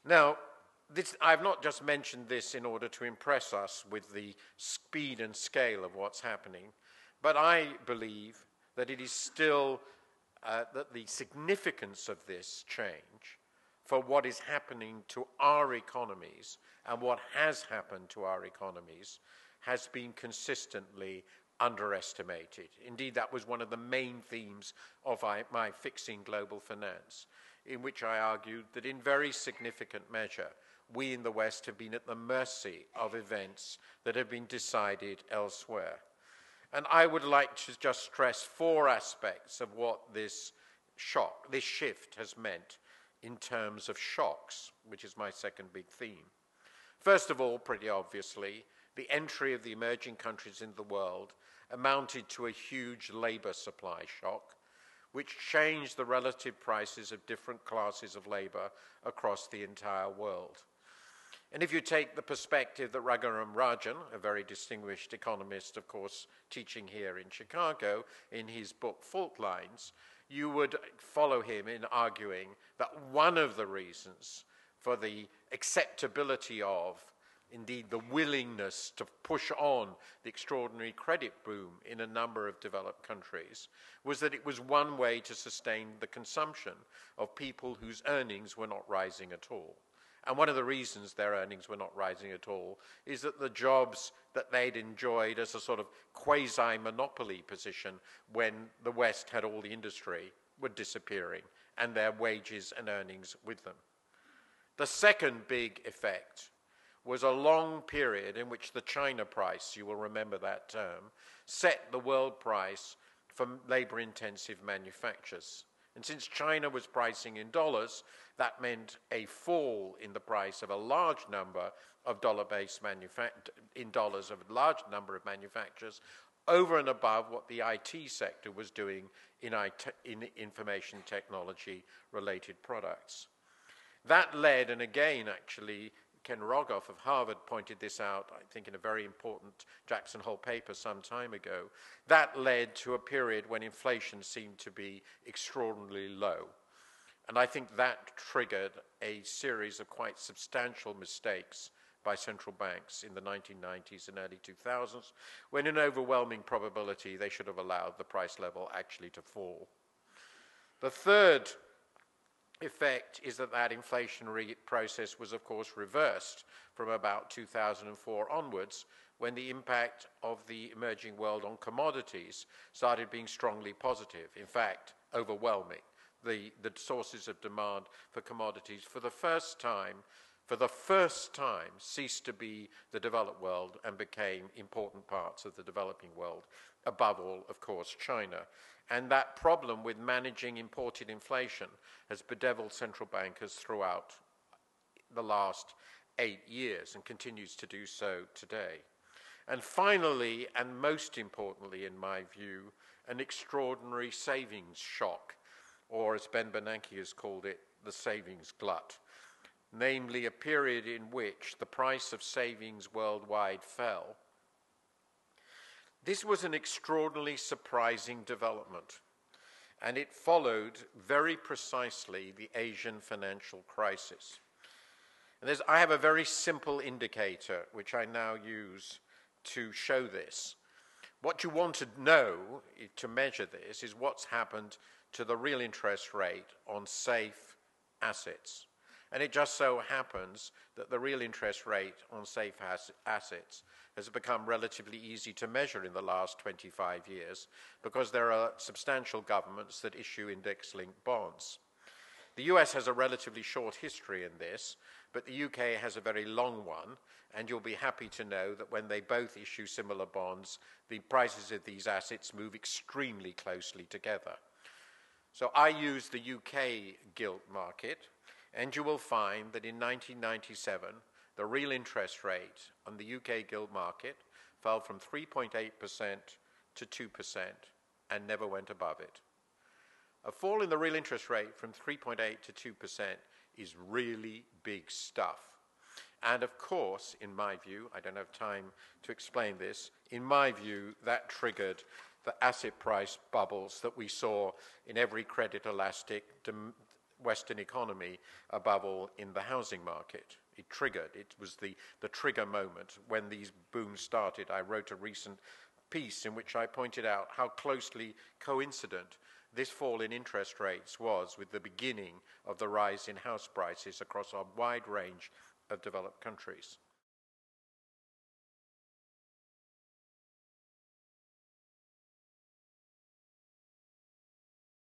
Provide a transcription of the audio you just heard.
Now, I've not just mentioned this in order to impress us with the speed and scale of what's happening, but I believe that it is still that the significance of this change for what is happening to our economies and what has happened to our economies has been consistently underestimated. Indeed, that was one of the main themes of my Fixing Global Finance, in which I argued that in very significant measure, we in the West have been at the mercy of events that have been decided elsewhere. And I would like to just stress four aspects of what this shift has meant in terms of shocks, which is my second big theme. First of all, pretty obviously, the entry of the emerging countries in the world amounted to a huge labor supply shock, which changed the relative prices of different classes of labor across the entire world. And if you take the perspective that Raghuram Rajan, a very distinguished economist, of course, teaching here in Chicago, in his book Fault Lines, you would follow him in arguing that one of the reasons for the acceptability of, indeed the willingness to push on the extraordinary credit boom in a number of developed countries was that it was one way to sustain the consumption of people whose earnings were not rising at all. And one of the reasons their earnings were not rising at all is that the jobs that they'd enjoyed as a sort of quasi-monopoly position when the West had all the industry were disappearing, and their wages and earnings with them. The second big effect was a long period in which the China price, you will remember that term, set the world price for labor-intensive manufacturers. And since China was pricing in dollars, that meant a fall in the price of a large number of dollar-based manufacturers over and above what the IT sector was doing in information technology related products. That led, and again actually Ken Rogoff of Harvard pointed this out, I think in a very important Jackson Hole paper some time ago, that led to a period when inflation seemed to be extraordinarily low. And I think that triggered a series of quite substantial mistakes by central banks in the 1990s and early 2000s, when in overwhelming probability they should have allowed the price level actually to fall. The third effect is that inflationary process was, of course, reversed from about 2004 onwards, when the impact of the emerging world on commodities started being strongly positive, in fact, overwhelming. The sources of demand for commodities for the first time ceased to be the developed world and became important parts of the developing world, above all, of course, China. And that problem with managing imported inflation has bedeviled central bankers throughout the last 8 years and continues to do so today. And finally, and most importantly in my view, an extraordinary savings shock, or as Ben Bernanke has called it, the savings glut, namely a period in which the price of savings worldwide fell. This was an extraordinarily surprising development, and it followed very precisely the Asian financial crisis. And I have a very simple indicator, which I now use to show this. What you want to know to measure this is what's happened to the real interest rate on safe assets. And it just so happens that the real interest rate on safe assets has become relatively easy to measure in the last 25 years because there are substantial governments that issue index-linked bonds. The US has a relatively short history in this, but the UK has a very long one, and you'll be happy to know that when they both issue similar bonds, the prices of these assets move extremely closely together. So I use the UK gilt market, and you will find that in 1997, the real interest rate on the UK gilt market fell from 3.8% to 2% and never went above it. A fall in the real interest rate from 3.8 to 2% is really big stuff. And of course, in my view, I don't have time to explain this, in my view, that triggered the asset price bubbles that we saw in every credit elastic Western economy, above all in the housing market. It was the trigger moment when these booms started. I wrote a recent piece in which I pointed out how closely coincident this fall in interest rates was with the beginning of the rise in house prices across a wide range of developed countries.